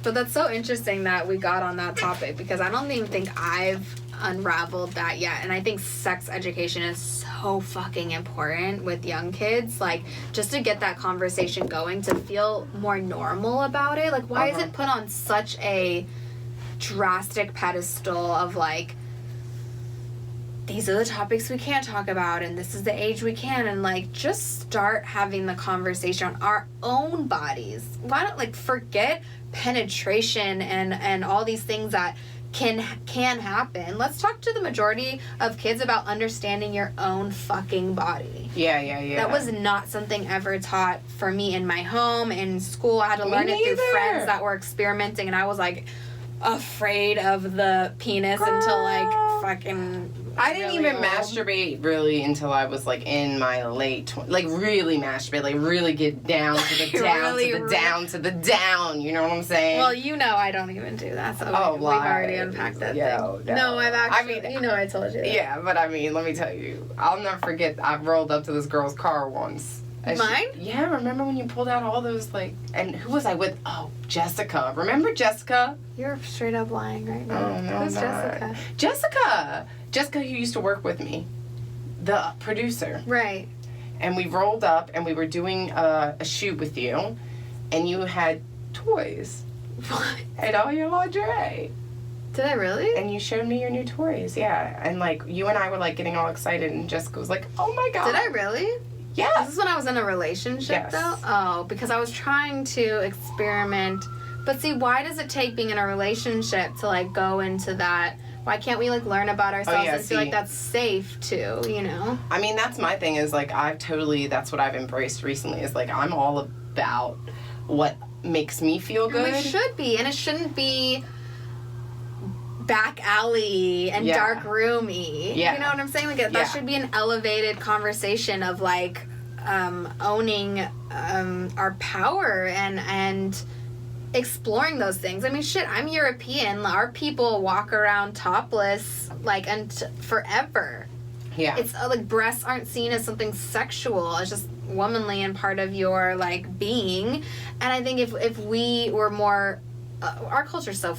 But that's so interesting that we got on that topic, because I don't even think I've unraveled that yet. And I think sex education is so fucking important with young kids, like just to get that conversation going, to feel more normal about it. Like, why is it put on such a drastic pedestal of like, these are the topics we can't talk about and this is the age we can, and like just start having the conversation on our own bodies. Why don't, like, forget penetration and all these things that can happen. Let's talk to the majority of kids about understanding your own fucking body. Yeah. That was not something ever taught for me in my home, in school. I had to learn it through friends that were experimenting, and I was like afraid of the penis until like fucking I didn't really even old. masturbate really until I was like in my late 20s. Like really masturbate, like really get down to the down to the down to the down. You know what I'm saying? Well, you know I don't even do that, so we've already unpacked that thing. No, I've actually, I told you that. Yeah, but I mean, let me tell you, I'll never forget, I rolled up to this girl's car once. Mine? Yeah, remember when you pulled out all those, like, and who was I with? Oh, Jessica. Remember Jessica? You're straight up lying right now. Oh, no, Who's not. Jessica? Jessica, who used to work with me. The producer. Right. And we rolled up, and we were doing a shoot with you, and you had toys. What? And all your lingerie. Did I really? And you showed me your new toys, yeah. And, like, you and I were, like, getting all excited, and Jessica was like, oh, my God. Did I really? Yeah. This is when I was in a relationship, though? Oh, because I was trying to experiment. But see, why does it take being in a relationship to, like, go into that? Why can't we, like, learn about ourselves and feel like that's safe, too, you know? I mean, that's my thing is, like, that's what I've embraced recently is, like, I'm all about what makes me feel good. And it should be. And it shouldn't be back alley and dark roomy. Yeah. You know what I'm saying? Like, that should be an elevated conversation of, like, owning our power and exploring those things. I mean, shit, I'm European. Our people walk around topless, like, forever. Yeah. It's like breasts aren't seen as something sexual. It's just womanly and part of your, like, being. And I think if we were more... our culture's so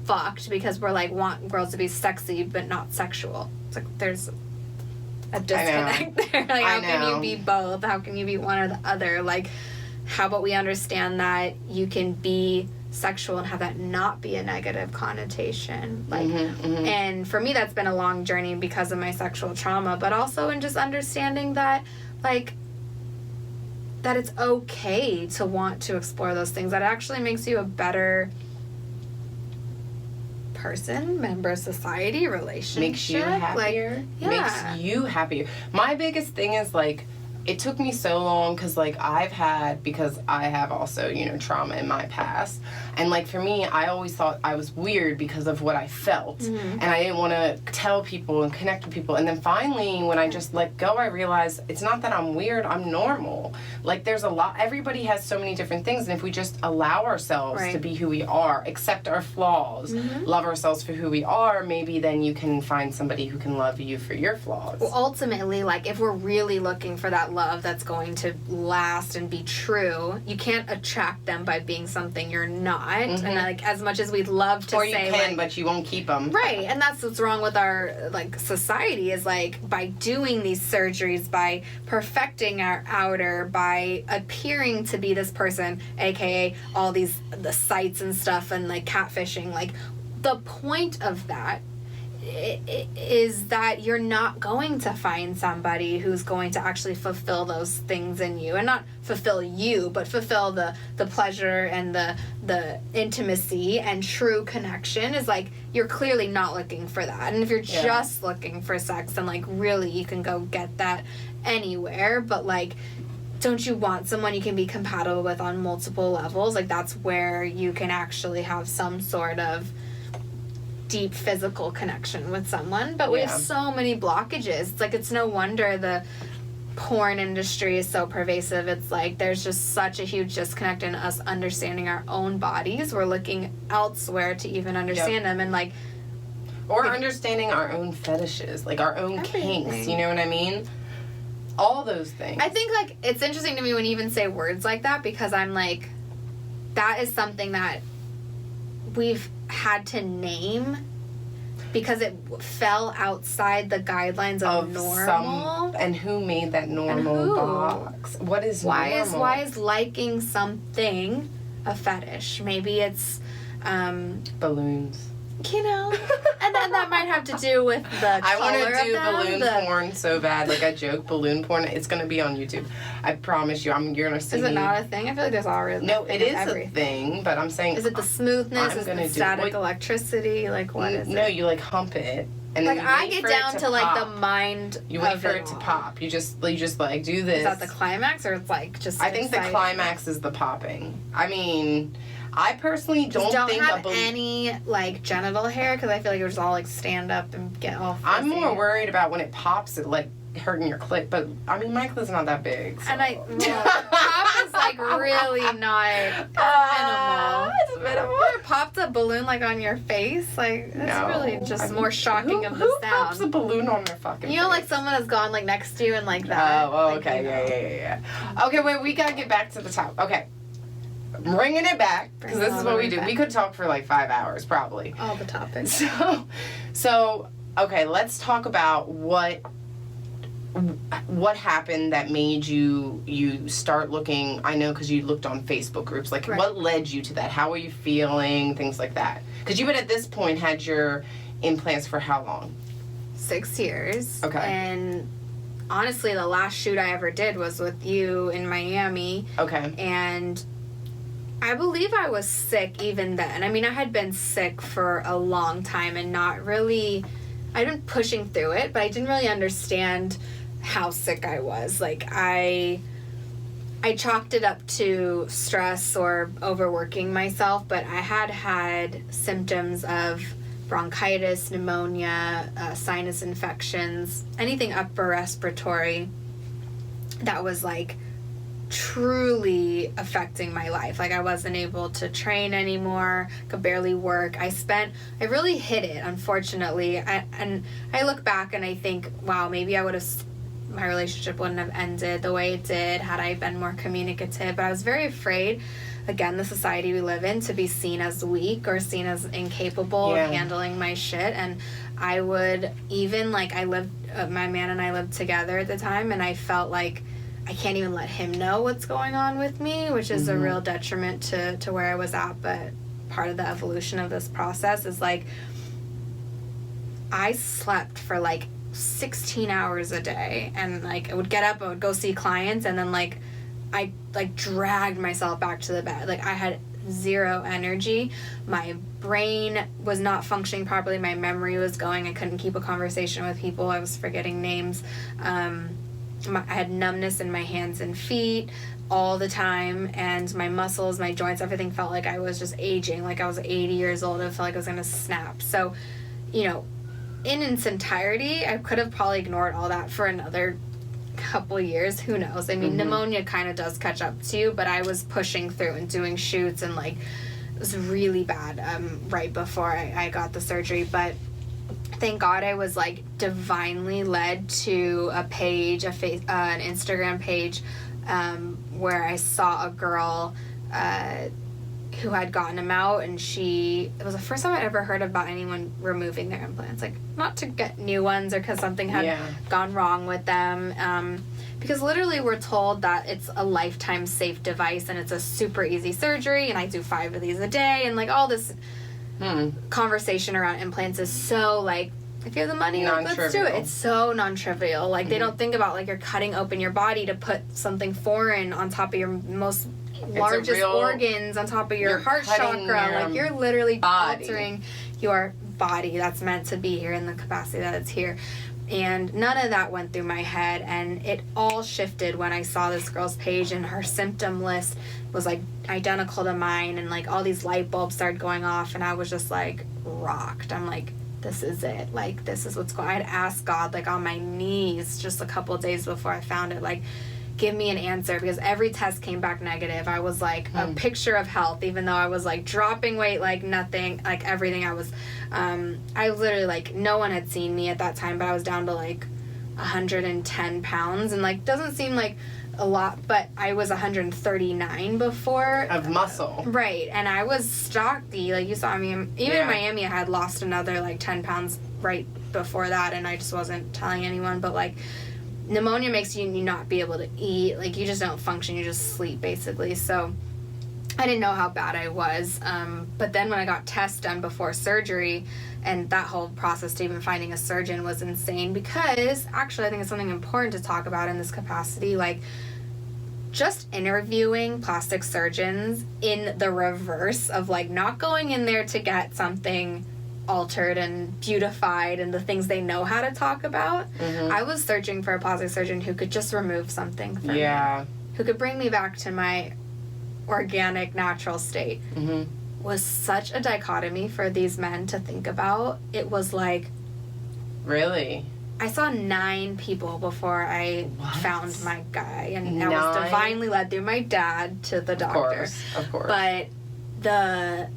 fucked because we're, like, want girls to be sexy but not sexual. It's like there's a disconnect there. Like, how can you be both? How can you be one or the other? Like, how about we understand that you can be sexual and have that not be a negative connotation? Like, and for me, that's been a long journey because of my sexual trauma, but also in just understanding that, like, that it's okay to want to explore those things. That actually makes you a better person, member of society, relationship. Makes you happier. Like, makes you happier. My biggest thing is, like, it took me so long because, like, because I have also, you know, trauma in my past. And, like, for me, I always thought I was weird because of what I felt. And I didn't want to tell people and connect with people. And then finally, when I just let go, I realized it's not that I'm weird, I'm normal. Like, there's a lot, everybody has so many different things. And if we just allow ourselves to be who we are, accept our flaws, love ourselves for who we are, maybe then you can find somebody who can love you for your flaws. Well, ultimately, like, if we're really looking for that love that's going to last and be true, you can't attract them by being something you're not. And, like, as much as we'd love to say, or you can, like, but you won't keep them. Right, and that's what's wrong with our, like, society is, like, by doing these surgeries, by perfecting our outer, by appearing to be this person, aka all the sites and stuff and, like, catfishing, like, the point of that is that you're not going to find somebody who's going to actually fulfill those things in you, and not fulfill you, but fulfill the pleasure and the intimacy and true connection. Is like, you're clearly not looking for that. And if you're just looking for sex, then, like, really you can go get that anywhere. But, like, don't you want someone you can be compatible with on multiple levels? Like, that's where you can actually have some sort of deep physical connection with someone. But we have so many blockages. It's like, it's no wonder the porn industry is so pervasive. It's like there's just such a huge disconnect in us understanding our own bodies. We're looking elsewhere to even understand them, and, like, or understanding our own fetishes, like our own kinks, you know what I mean? All those things. I think, like, it's interesting to me when you even say words like that, because I'm like, that is something that we've had to name because it fell outside the guidelines of normal. And who made that normal box? What is normal? Why is liking something a fetish? Maybe it's balloons. You know, and then that might have to do with the color I want to do of them, balloon porn so bad. Like, I joke balloon porn. It's going to be on YouTube. I promise you. You're going to see Is it not a thing? I feel like there's already... No, it is a thing, but I'm saying... Is it the smoothness? Is it the static electricity? Like, what is it? No, you, like, hump it. And like, then I get down to, like, the mind You wait for it to pop. You just, like, do this. Is that the climax, or it's, like, just I think the climax is the popping. I mean... I personally don't think have any, like, genital hair, because I feel like it would just all, like, stand up and get all fuzzy. I'm more worried about when it pops, it, like, hurting your clit. But, I mean, my clit's not that big. So. And pop is, like, really not minimal. It's minimal. You ever popped a balloon, like, on your face? Like, that's really just more shocking of the who sound. Who pops a balloon on their fucking You know, face? like, someone has gone, like, next to you and, like, that. Oh, like, okay. you know. Yeah. Okay, wait, we gotta get back to the top. Okay. Bringing it back, because this is what we do. We could talk for like 5 hours, probably. All the topics. So, okay, let's talk about what happened that made you start looking. I know, because you looked on Facebook groups. Like, right. What led you to that? How were you feeling? Things like that. Because you had at this point had your implants for how long? 6 years. Okay. And honestly, the last shoot I ever did was with you in Miami. Okay. And I believe I was sick even then. I mean, I had been sick for a long time and not really... I'd been pushing through it, but I didn't really understand how sick I was. Like, I chalked it up to stress or overworking myself, but I had symptoms of bronchitis, pneumonia, sinus infections, anything upper respiratory that was, like, truly affecting my life. Like, I wasn't able to train anymore, could barely work. I really hit it, unfortunately. And I look back and I think, wow, maybe my relationship wouldn't have ended the way it did had I been more communicative. But I was very afraid, again, the society we live in, to be seen as weak or seen as incapable of handling my shit. And I would even, like, my man and I lived together at the time, and I felt like I can't even let him know what's going on with me, which is a real detriment to where I was at. But part of the evolution of this process is, like, I slept for, like, 16 hours a day. And, like, I would get up, I would go see clients, and then, like, I, like, dragged myself back to the bed. Like, I had zero energy. My brain was not functioning properly. My memory was going. I couldn't keep a conversation with people. I was forgetting names. I had numbness in my hands and feet all the time, and my muscles, my joints, everything felt like I was just aging, like I was 80 years old. It felt like I was going to snap. So, you know, in its entirety, I could have probably ignored all that for another couple years. Who knows? I mean, pneumonia kind of does catch up to you, but I was pushing through and doing shoots, and, like, it was really bad right before I got the surgery. But thank God I was, like, divinely led to a page, an Instagram page, where I saw a girl who had gotten them out, and it was the first time I'd ever heard about anyone removing their implants. Like, not to get new ones or because something had gone wrong with them, because literally we're told that it's a lifetime safe device and it's a super easy surgery, and I do 5 of these a day, and, like, all this conversation around implants is so, like, if you have the money, like, let's do it. It's so non-trivial. Like, they don't think about, like, you're cutting open your body to put something foreign on top of your most largest organs, on top of your heart chakra. Like, you're literally altering your body that's meant to be here in the capacity that it's here. And none of that went through my head, and it all shifted when I saw this girl's page, and her symptom list was, like, identical to mine, and, like, all these light bulbs started going off, and I was just, like, rocked. I'm like, this is it. Like, this is what's going on. I'd asked God, like, on my knees just a couple of days before I found it, like, give me an answer, because every test came back negative. I was, like, a picture of health, even though I was, like, dropping weight like nothing, like, everything. I was I literally, like, no one had seen me at that time, but I was down to, like, 110 pounds, and, like, doesn't seem like a lot, but I was 139 before. Of muscle. Right, and I was stocky. Like, you saw me, even in Miami, I had lost another, like, 10 pounds right before that, and I just wasn't telling anyone, but, like, pneumonia makes you not be able to eat. Like, you just don't function. You just sleep, basically. So I didn't know how bad I was. But then when I got tests done before surgery, and that whole process to even finding a surgeon was insane, because actually I think it's something important to talk about in this capacity. Like, just interviewing plastic surgeons in the reverse of, like, not going in there to get something altered and beautified and the things they know how to talk about. I was searching for a plastic surgeon who could just remove something from me, who could bring me back to my organic, natural state. Was such a dichotomy for these men to think about. It was like, really, I saw 9 people before I found my guy, and I was divinely led through my dad to the doctor. Of course. But the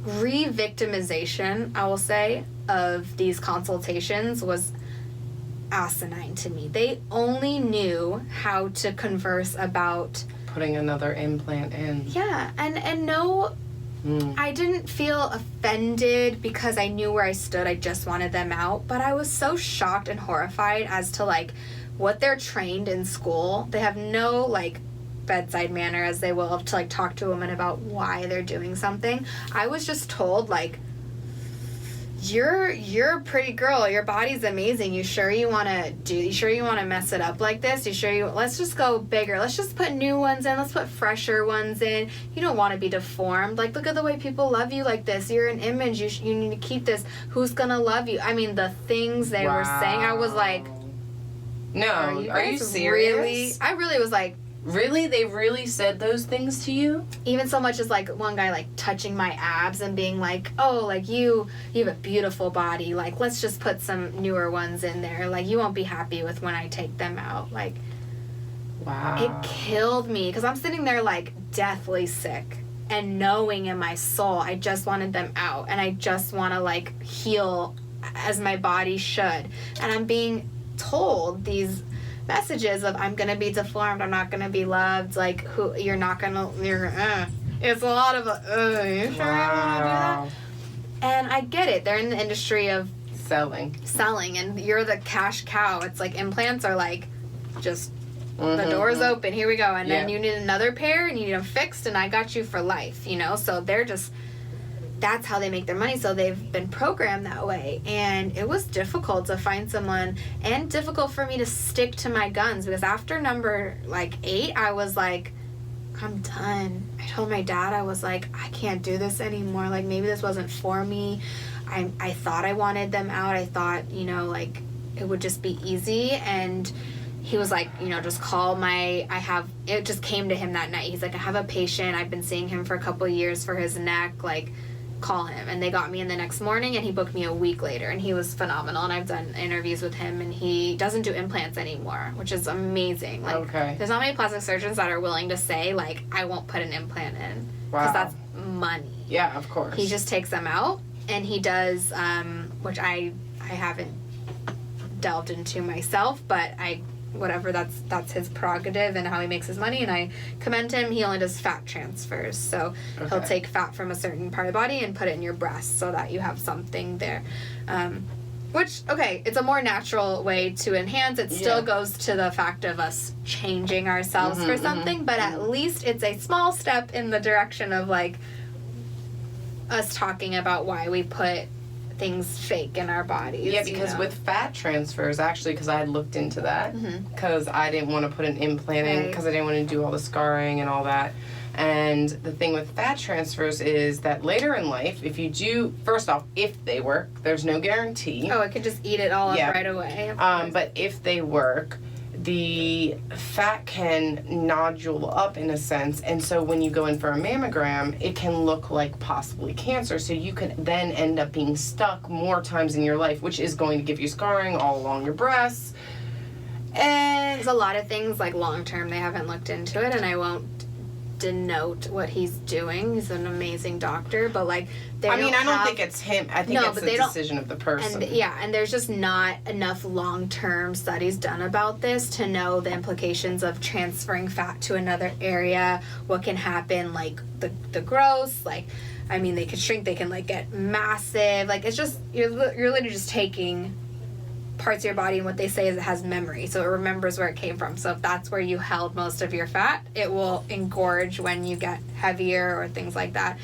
re-victimization, I will say, of these consultations was asinine to me. They only knew how to converse about putting another implant in. Yeah, and no, I didn't feel offended because I knew where I stood. I just wanted them out. But I was so shocked and horrified as to, like, what they're trained in school. They have no, like, bedside manner, as they will, to, like, talk to a woman about why they're doing something. I was just told, like, you're a pretty girl, your body's amazing, you sure you want to mess it up like this? Let's just go bigger, let's just put new ones in, let's put fresher ones in. You don't want to be deformed. Like, look at the way people love you like this, you're an image, you need to keep this, who's gonna love you? I mean, the things they were saying, I was like, no, are you serious? Really? I really was like, really? They really said those things to you? Even so much as, like, one guy, like, touching my abs and being like, oh, like, you have a beautiful body, like, let's just put some newer ones in there, like, you won't be happy with when I take them out. Like, wow, it killed me, because I'm sitting there, like, deathly sick, and knowing in my soul I just wanted them out, and I just want to, like, heal as my body should, and I'm being told these messages of, I'm gonna be deformed, I'm not gonna be loved, like, it's a lot of you sure I wanna do that? And I get it, they're in the industry of selling, and you're the cash cow. It's like, implants are like, just the door's open, here we go, and then you need another pair and you need them fixed, and I got you for life, you know. So they're just, that's how they make their money. So they've been programmed that way, and it was difficult to find someone, and difficult for me to stick to my guns, because after number, like, 8, I was like, I'm done. I told my dad, I was like, I can't do this anymore. Like, maybe this wasn't for me. I thought I wanted them out. I thought, you know, like, it would just be easy. And he was like, you know, just call it just came to him that night. He's like, I have a patient. I've been seeing him for a couple of years for his neck. Like, call him. And they got me in the next morning, and he booked me a week later, and he was phenomenal, and I've done interviews with him, and he doesn't do implants anymore, which is amazing. Like, there's not many plastic surgeons that are willing to say, like, I won't put an implant in, because that's money. Yeah, of course. He just takes them out, and he does, which I haven't delved into myself, but whatever, that's his prerogative and how he makes his money, and I commend him. He only does fat transfers, so he'll take fat from a certain part of the body and put it in your breast so that you have something there, which, okay, it's a more natural way to enhance. It still goes to the fact of us changing ourselves for something, but at least it's a small step in the direction of, like, us talking about why we put things fake in our bodies. Yeah, because with fat transfers, actually, because I had looked into that, because I didn't want to put an implant in, because I didn't want to do all the scarring and all that. And the thing with fat transfers is that later in life, if you do, first off, if they work, there's no guarantee. Oh, I could just eat it all up right away. But if they work, the fat can nodule up in a sense, and so when you go in for a mammogram, it can look like possibly cancer, so you could then end up being stuck more times in your life, which is going to give you scarring all along your breasts. And there's a lot of things, like, long term, they haven't looked into it, and I won't denote what he's doing. He's an amazing doctor, but like I don't think it's him. I think it's the decision of the person. And there's just not enough long-term studies done about this to know the implications of transferring fat to another area, what can happen, like the growth, like, I mean, they can shrink, they can like get massive, like it's just, you're literally just taking parts of your body, and what they say is it has memory, so it remembers where it came from. So if that's where you held most of your fat, it will engorge when you get heavier or things like that.